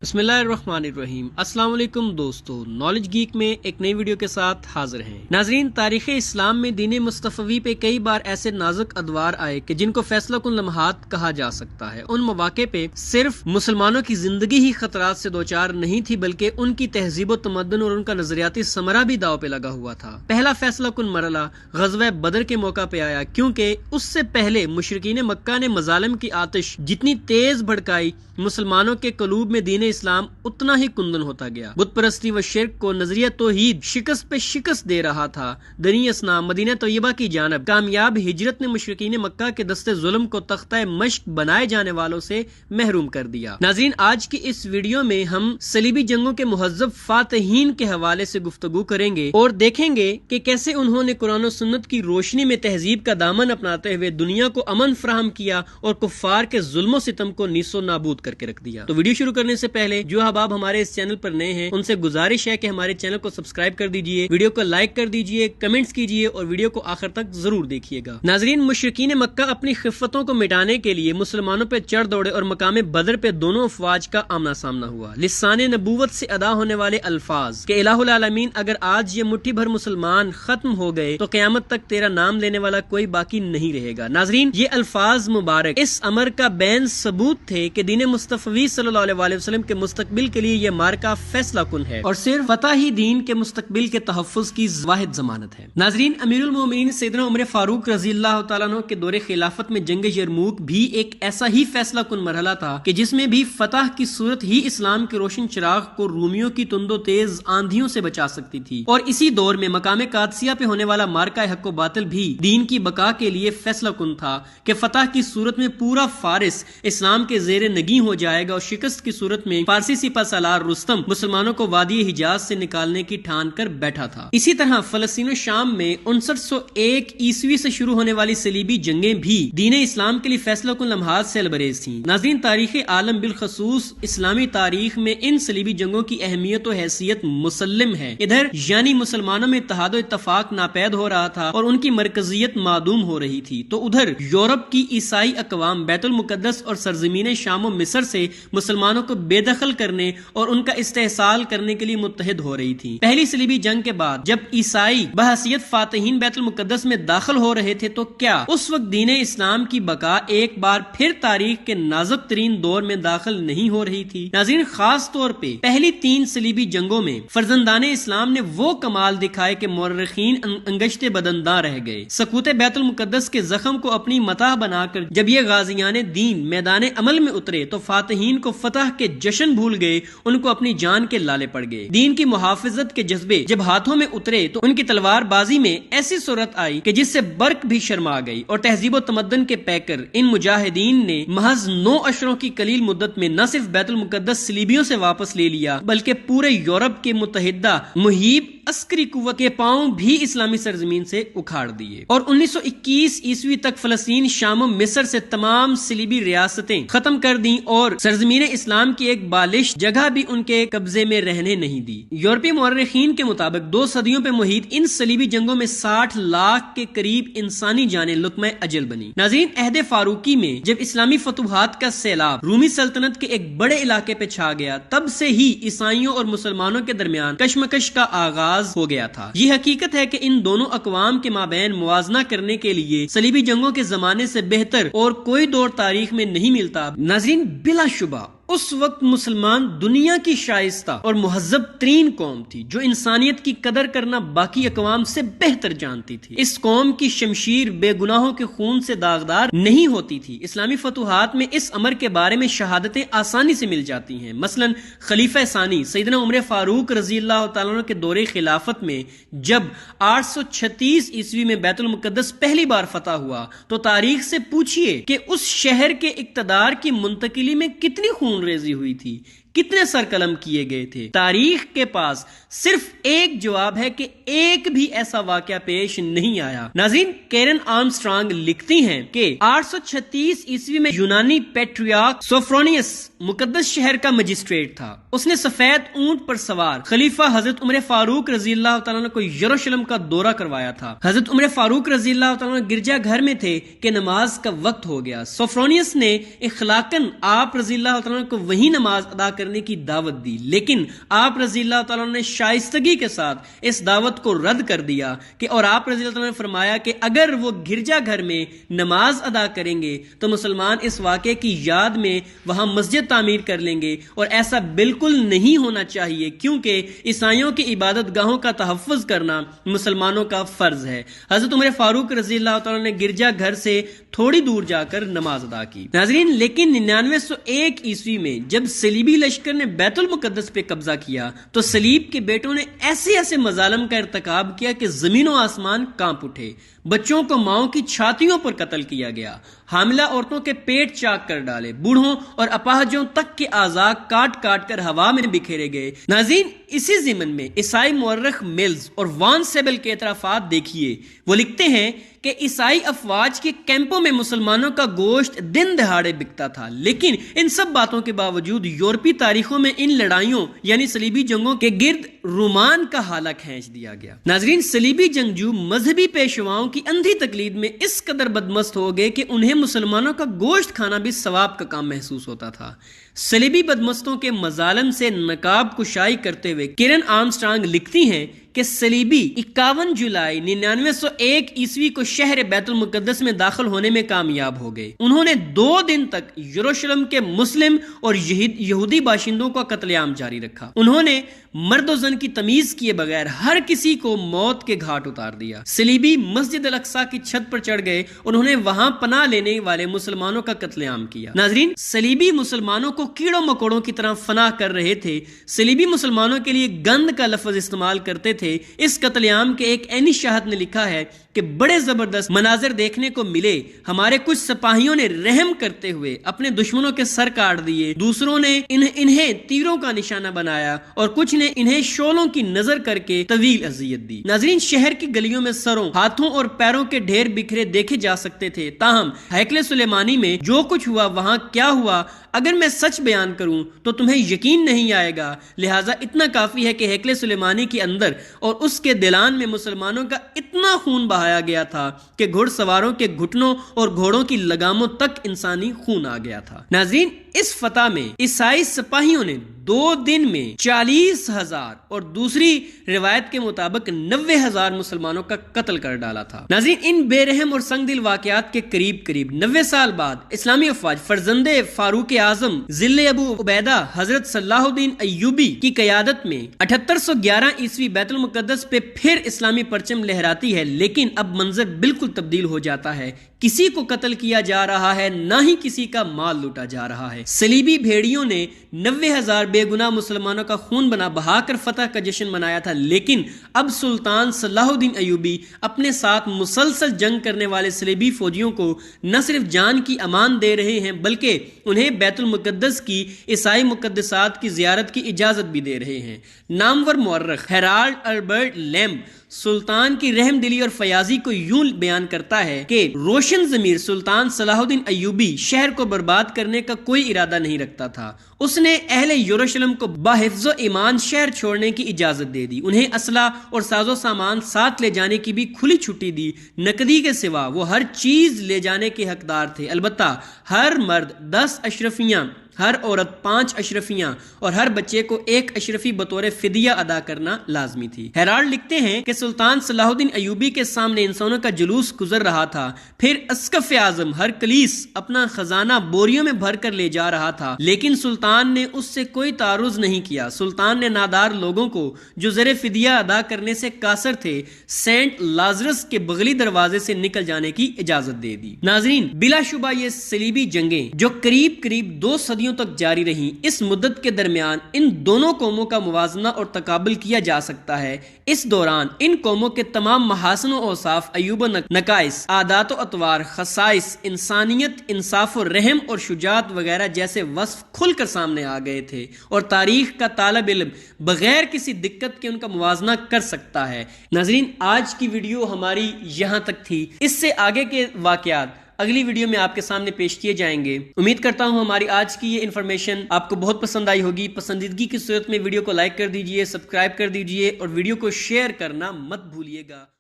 بسم اللہ الرحمن الرحیم۔ السلام علیکم دوستو، نالج گیک میں ایک نئی ویڈیو کے ساتھ حاضر ہیں۔ ناظرین، تاریخ اسلام میں دین مصطفی پہ کئی بار ایسے نازک ادوار آئے کہ جن کو فیصلہ کن لمحات کہا جا سکتا ہے۔ ان مواقع پہ صرف مسلمانوں کی زندگی ہی خطرات سے دوچار نہیں تھی، بلکہ ان کی تہذیب و تمدن اور ان کا نظریاتی ثمرہ بھی داؤ پہ لگا ہوا تھا۔ پہلا فیصلہ کن مرحلہ غزوہ بدر کے موقع پہ آیا، کیونکہ اس سے پہلے مشرکین مکہ نے مظالم کی آتش جتنی تیز بھڑکائی، مسلمانوں کے قلوب میں دین اسلام اتنا ہی کندن ہوتا گیا۔ بت پرستی و شرک کو نظریہ توحید شکست پہ شکست دے رہا تھا۔ دنی اسلام مدینہ طیبہ کی جانب کامیاب ہجرت نے مشرکین مکہ کے دستے ظلم کو تختہ مشق بنائے جانے والوں سے محروم کر دیا۔ ناظرین، آج کی اس ویڈیو میں ہم صلیبی جنگوں کے مہذب فاتحین کے حوالے سے گفتگو کریں گے اور دیکھیں گے کہ کیسے انہوں نے قرآن و سنت کی روشنی میں تہذیب کا دامن اپناتے ہوئے دنیا کو امن فراہم کیا اور کفار کے ظلم و ستم کو نیست و نابود کر کے رکھ دیا۔ تو ویڈیو شروع کرنے سے پہلے جو احباب ہمارے اس چینل پر نئے ہیں ان سے گزارش ہے کہ ہمارے چینل کو سبسکرائب کر دیجئے، ویڈیو کو لائک کر دیجئے، کمنٹس کیجئے اور ویڈیو کو آخر تک ضرور دیکھیے گا۔ ناظرین، مشرکین مکہ اپنی خفتوں کو مٹانے کے لیے مسلمانوں پہ چڑھ دوڑے اور مقام بدر پہ دونوں افواج کا آمنا سامنا ہوا۔ لسان نبوت سے ادا ہونے والے الفاظ کہ الہ العالمین، اگر آج یہ مٹھی بھر مسلمان ختم ہو گئے تو قیامت تک تیرا نام لینے والا کوئی باقی نہیں رہے گا۔ ناظرین، یہ الفاظ مبارک اس امر کا بین ثبوت تھے کہ دین مصطفی صلی اللہ علیہ وسلم کے مستقبل کے لیے یہ مارکا فیصلہ کن ہے اور صرف فتح ہی دین کے مستقبل کے تحفظ کی واحد ضمانت ہے۔ ناظرین، امیر المومنین سیدنا عمر فاروق رضی اللہ تعالیٰ عنہ کے دور خلافت میں جنگ یرموک بھی ایک ایسا ہی فیصلہ کن مرحلہ تھا کہ جس میں بھی فتح کی صورت ہی اسلام کے روشن چراغ کو رومیوں کی تند و تیز آندھیوں سے بچا سکتی تھی، اور اسی دور میں مقام قادسیہ پہ ہونے والا مارکا حق و باطل بھی دین کی بقا کے لیے فیصلہ کن تھا کہ فتح کی صورت میں پورا فارس اسلام کے زیر نگیں ہو جائے گا اور شکست کی صورت میں فارسی سپہ سالار رستم مسلمانوں کو وادی حجاز سے نکالنے کی ٹھان کر بیٹھا تھا۔ اسی طرح فلسطین و شام میں 5901 عیسوی سے شروع ہونے والی صلیبی جنگیں بھی دین اسلام کے لیے فیصلہ کن لمحات سے البریز تھیں۔ ناظرین، تاریخ عالم بالخصوص اسلامی تاریخ میں ان صلیبی جنگوں کی اہمیت و حیثیت مسلم ہے۔ ادھر یعنی مسلمانوں میں اتحاد و اتفاق ناپید ہو رہا تھا اور ان کی مرکزیت معدوم ہو رہی تھی، تو ادھر یورپ کی عیسائی اقوام بیت المقدس اور سرزمین شام و مصر سے مسلمانوں کو بے دخل کرنے اور ان کا استحصال کرنے کے لیے متحد ہو رہی تھی۔ پہلی صلیبی جنگ کے بعد جب عیسائی بحیثیت فاتحین بیت المقدس میں داخل ہو رہے تھے تو کیا اس وقت دین اسلام کی بقا ایک بار پھر تاریخ کے نازک ترین دور میں داخل نہیں ہو رہی تھی؟ ناظرین، خاص طور پہ پہلی 3 صلیبی جنگوں میں فرزندان اسلام نے وہ کمال دکھائے کہ مورخین انگشت بدنداں رہ گئے۔ سقوط بیت المقدس کے زخم کو اپنی متاح بنا کر جب یہ غازیان دین میدان عمل میں اترے تو فاتحین کو فتح کے جشن بھول گئے، ان کو اپنی جان کے لالے پڑ گئے۔ دین کی محافظت کے جذبے جب ہاتھوں میں اترے تو ان کی تلوار بازی میں ایسی صورت آئی کہ جس سے برق بھی شرما گئی، اور تہذیب و تمدن کے پیکر ان مجاہدین نے محض 9 اشروں کی قلیل مدت میں نہ صرف بیت المقدس صلیبیوں سے واپس لے لیا بلکہ پورے یورپ کے متحدہ مہیب عسکری قوت کے پاؤں بھی اسلامی سرزمین سے اکھاڑ دیے، اور 1921 عیسوی تک فلسطین، شام و مصر سے تمام صلیبی ریاستیں ختم کر دیں اور سرزمین اسلام کی ایک بالش جگہ بھی ان کے قبضے میں رہنے نہیں دی۔ یورپی مورخین کے مطابق 2 صدیوں پہ محیط ان صلیبی جنگوں میں 60 لاکھ کے قریب انسانی جانیں لقمہ اجل بنی۔ ناظرین، عہد فاروقی میں جب اسلامی فتوحات کا سیلاب رومی سلطنت کے ایک بڑے علاقے پہ چھا گیا، تب سے ہی عیسائیوں اور مسلمانوں کے درمیان کشمکش کا آغاز ہو گیا تھا۔ یہ حقیقت ہے کہ ان دونوں اقوام کے مابین موازنہ کرنے کے لیے صلیبی جنگوں کے زمانے سے بہتر اور کوئی دور تاریخ میں نہیں ملتا۔ ناظرین، بلا شبہ اس وقت مسلمان دنیا کی شائستہ اور مہذب ترین قوم تھی جو انسانیت کی قدر کرنا باقی اقوام سے بہتر جانتی تھی۔ اس قوم کی شمشیر بے گناہوں کے خون سے داغدار نہیں ہوتی تھی۔ اسلامی فتوحات میں اس امر کے بارے میں شہادتیں آسانی سے مل جاتی ہیں۔ مثلا خلیفہ ثانی سیدنا عمر فاروق رضی اللہ تعالیٰ عنہ کے دور خلافت میں جب 836 عیسوی میں بیت المقدس پہلی بار فتح ہوا تو تاریخ سے پوچھئے کہ اس شہر کے اقتدار کی منتقلی میں کتنی خون ریزی ہوئی تھی، کتنے سر قلم کیے گئے تھے۔ تاریخ کے پاس صرف ایک جواب ہے کہ ایک بھی ایسا واقعہ پیش نہیں آیا۔ ناظرین، کیرن آرمسٹرانگ لکھتی ہیں کہ 836 عیسوی میں یونانی پیٹریارک سوفرونیس مقدس شہر کا مجسٹریٹ تھا۔ اس نے سفید اونٹ پر سوار خلیفہ حضرت عمر فاروق رضی اللہ تعالیٰ عنہ کو یروشلم کا دورہ کروایا تھا۔ حضرت عمر فاروق رضی اللہ تعالیٰ عنہ گرجا گھر میں تھے کہ نماز کا وقت ہو گیا۔ سوفرونیس نے اخلاقاً آپ رضی اللہ تعالیٰ عنہ کو وہی نماز ادا کرنے کی دعوت دی، لیکن آپ رضی اللہ تعالیٰ نے شائستگی کے ساتھ اس دعوت کو رد کر دیا اور آپ رضی اللہ تعالیٰ نے فرمایا کہ اگر وہ گرجا گھر میں نماز ادا کریں گے تو مسلمان اس واقعے کی یاد میں وہاں مسجد تعمیر کر لیں گے، اور ایسا بالکل نہیں ہونا چاہیے کیونکہ عیسائیوں کی عبادت گاہوں کا تحفظ کرنا مسلمانوں کا فرض ہے۔ حضرت عمر فاروق رضی اللہ تعالیٰ نے گرجا گھر سے تھوڑی دور جا کر نماز ادا کی۔ ناظرین، لیکن 9901 عیسوی میں جب صلیبی لشکر نے بیت المقدس پہ قبضہ کیا تو صلیب کے بیٹوں نے ایسے مظالم کا ارتکاب کیا کہ زمین و آسمان کانپ اٹھے۔ بچوں کو ماؤں کی چھاتیوں پر قتل کیا گیا، حاملہ عورتوں کے پیٹ چاک کر ڈالے، بوڑھوں اور اپاہجوں تک کے اعضاء کاٹ کر ہوا میں بکھیرے گئے۔ ناظرین، اسی ضمن میں عیسائی مورخ ملز اور وان سیبل کے اعترافات دیکھیے۔ وہ لکھتے ہیں کہ عیسائی افواج کے کیمپوں میں مسلمانوں کا گوشت دن دہاڑے بکتا تھا، لیکن ان سب باتوں کے باوجود یورپی تاریخوں میں ان لڑائیوں یعنی صلیبی جنگوں کے گرد رومان کا حالہ کھینچ دیا گیا۔ ناظرین، صلیبی جنگجو مذہبی پیشواؤں کی اندھی تقلید میں اس قدر بدمست ہو گئے کہ انہیں مسلمانوں کا گوشت کھانا بھی ثواب کا کام محسوس ہوتا تھا۔ صلیبی بدمستوں کے مظالم سے نقاب کشائی کرتے ہوئے کرن آرمسٹرانگ لکھتی ہیں کہ صلیبی 51 جولائی 9901 عیسوی کو شہر بیت المقدس میں داخل ہونے میں کامیاب ہو گئے۔ انہوں نے 2 دن تک یروشلم کے مسلم اور یہودی باشندوں کا قتل عام جاری رکھا۔ انہوں نے مرد و زن کی تمیز کیے بغیر ہر کسی کو موت کے گھاٹ اتار دیا۔ صلیبی مسجد الاقصی کی چھت پر چڑھ گئے، انہوں نے وہاں پناہ لینے والے مسلمانوں کا قتل عام کیا۔ ناظرین، صلیبی مسلمانوں کو کیڑوں مکوڑوں کی طرح فنا کر رہے تھے۔ صلیبی مسلمانوں کے لیے گند کا لفظ استعمال کرتے تھے۔ اس قتل عام کے ایک عینی شاہد نے لکھا ہے کہ بڑے زبردست مناظر دیکھنے کو ملے۔ ہمارے کچھ سپاہیوں نے رحم کرتے ہوئے اپنے دشمنوں کے سر کاٹ دیے، دوسروں نے انہیں تیروں کا نشانہ بنایا اور کچھ نے انہیں شولوں کی نظر کر کے طویل اذیت دی۔ ناظرین، شہر کی گلیوں میں سروں، ہاتھوں اور پیروں کے ڈھیر بکھرے دیکھے جا سکتے تھے، تاہم ہیکل سلیمانی میں جو کچھ ہوا وہاں کیا ہوا اگر میں سچ بیان کروں تو تمہیں یقین نہیں آئے گا، لہٰذا اتنا کافی ہے کہ ہیکل سلیمانی کے اندر اور اس کے دلان میں مسلمانوں کا اتنا خون بہایا گیا تھا کہ گھڑ سواروں کے گھٹنوں اور گھوڑوں کی لگاموں تک انسانی خون آ گیا تھا۔ ناظرین، اس فتح میں عیسائی سپاہیوں نے 2 دن میں 40,000 اور دوسری روایت کے مطابق 90,000 مسلمانوں کا قتل کر ڈالا تھا۔ ناظرین، ان بے رحم اور سنگ دل واقعات کے قریب 90 سال بعد اسلامی افواج فرزند فاروق اعظم ذل ابو عبیدہ حضرت صلاح الدین ایوبی کی قیادت میں 7811 عیسوی بیت المقدس پہ پھر اسلامی پرچم لہراتی ہے، لیکن اب منظر بالکل تبدیل ہو جاتا ہے۔ کسی کو قتل کیا جا رہا ہے، نہ ہی کسی کا مال لوٹا جا رہا ہے۔ صلیبی بھیڑیوں نے 90,000 بے گناہ مسلمانوں کا خون بہا کر فتح کا جشن منایا تھا، لیکن اب سلطان صلاح الدین ایوبی اپنے ساتھ مسلسل جنگ کرنے والے صلیبی فوجیوں کو نہ صرف جان کی امان دے رہے ہیں بلکہ انہیں بیت المقدس کی عیسائی مقدسات کی زیارت کی اجازت بھی دے رہے ہیں۔ نامور مورخ ہیرالڈ البرٹ لیمب سلطان کی رحم دلی اور فیاضی کو یوں بیان کرتا ہے کہ روشن ضمیر سلطان صلاح الدین ایوبی شہر کو برباد کرنے کا کوئی ارادہ نہیں رکھتا تھا۔ اس نے اہل یروشلم کو بحفظ و ایمان شہر چھوڑنے کی اجازت دے دی، انہیں اسلحہ اور ساز و سامان ساتھ لے جانے کی بھی کھلی چھٹی دی، نقدی کے سوا وہ ہر چیز لے جانے کے حقدار تھے، البتہ ہر مرد 10 اشرفیاں، ہر عورت 5 اشرفیاں اور ہر بچے کو 1 اشرفی بطور فدیہ ادا کرنا لازمی تھی۔ ہیرالڈ لکھتے ہیں کہ سلطان صلاح الدین ایوبی کے سامنے انسانوں کا جلوس گزر رہا تھا، پھر اسقف اعظم ہر کلیس اپنا خزانہ بوریوں میں بھر کر لے جا رہا تھا، لیکن سلطان نے اس سے کوئی تعرض نہیں کیا۔ سلطان نے نادار لوگوں کو جو زر فدیہ ادا کرنے سے قاصر تھے سینٹ لازرس کے بغلی دروازے سے نکل جانے کی اجازت دے دی۔ ناظرین، بلا شبہ یہ صلیبی جنگیں جو قریب 2 صدیوں تک جاری رہی، اس مدت کے درمیان ان دونوں قوموں کا موازنہ اور تقابل کیا جا سکتا ہے۔ اس دوران ان قوموں کے تمام محاسن و اوصاف، عیوب و نقائص، عادات و اطوار، خصائص، انسانیت، انصاف و رحم اور شجاعت وغیرہ جیسے وصف کھل کر سامنے آ گئے تھے، اور تاریخ کا طالب علم بغیر کسی دقت کے ان کا موازنہ کر سکتا ہے۔ ناظرین، آج کی ویڈیو ہماری یہاں تک تھی، اس سے آگے کے واقعات اگلی ویڈیو میں آپ کے سامنے پیش کیے جائیں گے۔ امید کرتا ہوں ہماری آج کی یہ انفارمیشن آپ کو بہت پسند آئی ہوگی۔ پسندیدگی کی صورت میں ویڈیو کو لائک کر دیجئے، سبسکرائب کر دیجئے اور ویڈیو کو شیئر کرنا مت بھولیے گا۔